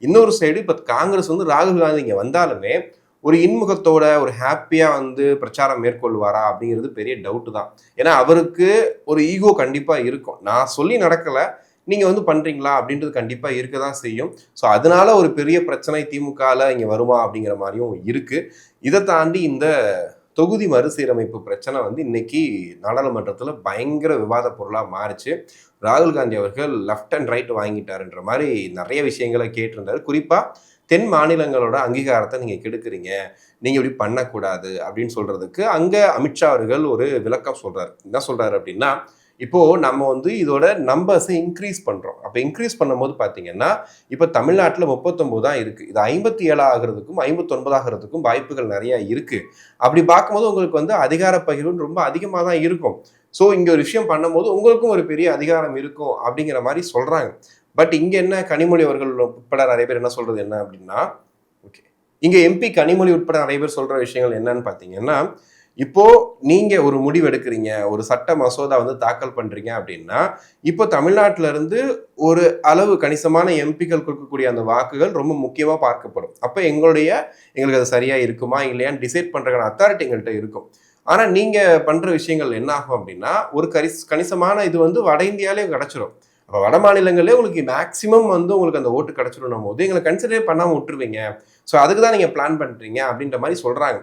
இன்னொரு சைடு இப்போ காங்கிரஸ் வந்து ராகுல் காந்தி இங்கே வந்தாலுமே ஒரு இன்முகத்தோட ஒரு ஹாப்பியா வந்து பிரச்சாரம் மேற்கொள்வாரா அப்படிங்கிறது பெரிய டவுட் தான். ஏன்னா அவருக்கு ஒரு ஈகோ கண்டிப்பா இருக்கும். நான் சொல்லி நடக்கல, நீங்க வந்து பண்றீங்களா அப்படின்றது கண்டிப்பா இருக்க தான் செய்யும். ஸோ அதனால ஒரு பெரிய பிரச்சனை திமுகல இங்க வருமா அப்படிங்கிற மாதிரியும் இருக்கு. இதை தாண்டி இந்த தொகுதி மறுசீரமைப்பு பிரச்சனை வந்து இன்னைக்கு நாடாளுமன்றத்தில் பயங்கர விவாத பொருளா மாறிச்சு. ராகுல் காந்தி அவர்கள் லெஃப்ட் அண்ட் ரைட் வாங்கிட்டாருன்ற மாதிரி நிறைய விஷயங்களை கேட்டிருந்தாரு. குறிப்பா தென் மாநிலங்களோட அங்கீகாரத்தை நீங்க கெடுக்குறீங்க, நீங்க இப்படி பண்ணக்கூடாது அப்படின்னு சொல்றதுக்கு அங்க அமித்ஷா அவர்கள் ஒரு விளக்கம் சொல்றாரு. என்ன சொல்றாரு அப்படின்னா, இப்போ நம்ம வந்து இதோட நம்பர்ஸை இன்க்ரீஸ் பண்றோம். அப்ப இன்க்ரீஸ் பண்ணும்போது பாத்தீங்கன்னா, இப்ப தமிழ்நாட்டுல 39 தான் இருக்கு. இது 57 ஆகிறதுக்கும் 59 ஆகிறதுக்கும் வாய்ப்புகள் நிறைய இருக்கு. அப்படி பார்க்கும்போது உங்களுக்கு வந்து அதிகார பகிர்வு ரொம்ப அதிகமா தான் இருக்கும். ஸோ இங்க ஒரு விஷயம் பண்ணும்போது உங்களுக்கும் ஒரு பெரிய அதிகாரம் இருக்கும் அப்படிங்கிற மாதிரி சொல்றாங்க. பட் இங்க என்ன கனிமொழி அவர்கள் உட்பட நிறைய பேர் என்ன சொல்றது என்ன அப்படின்னா, ஓகே, இங்க எம்பி கனிமொழி உட்பட நிறைய பேர் சொல்ற விஷயங்கள் என்னன்னு பாத்தீங்கன்னா, இப்போ நீங்க ஒரு முடிவு எடுக்கிறீங்க, ஒரு சட்ட மசோதா வந்து தாக்கல் பண்றீங்க அப்படின்னா, இப்போ தமிழ்நாட்டில இருந்து ஒரு அளவு கணிசமான எம்பிக்கள் கொடுக்கக்கூடிய அந்த வாக்குகள் ரொம்ப முக்கியமா பார்க்கப்படும். அப்ப எங்களுக்கு அது சரியா இருக்குமா இல்லையான்னு டிசைட் பண்றதுக்கான அத்தாரிட்டி எங்கள்கிட்ட இருக்கும். ஆனா நீங்க பண்ற விஷயங்கள் என்ன ஆகும் அப்படின்னா, ஒரு கணிசமான இது வந்து வட இந்தியாலே கிடைச்சிடும். அப்ப வட மாநிலங்களே உங்களுக்கு மேக்சிமம் வந்து உங்களுக்கு அந்த ஓட்டு கிடைச்சிடும் போது எங்களை கன்சிடரே பண்ணாம விட்டுருவீங்க. ஸோ அதுக்கு தான் நீங்க பிளான் பண்றீங்க அப்படின்ற மாதிரி சொல்றாங்க.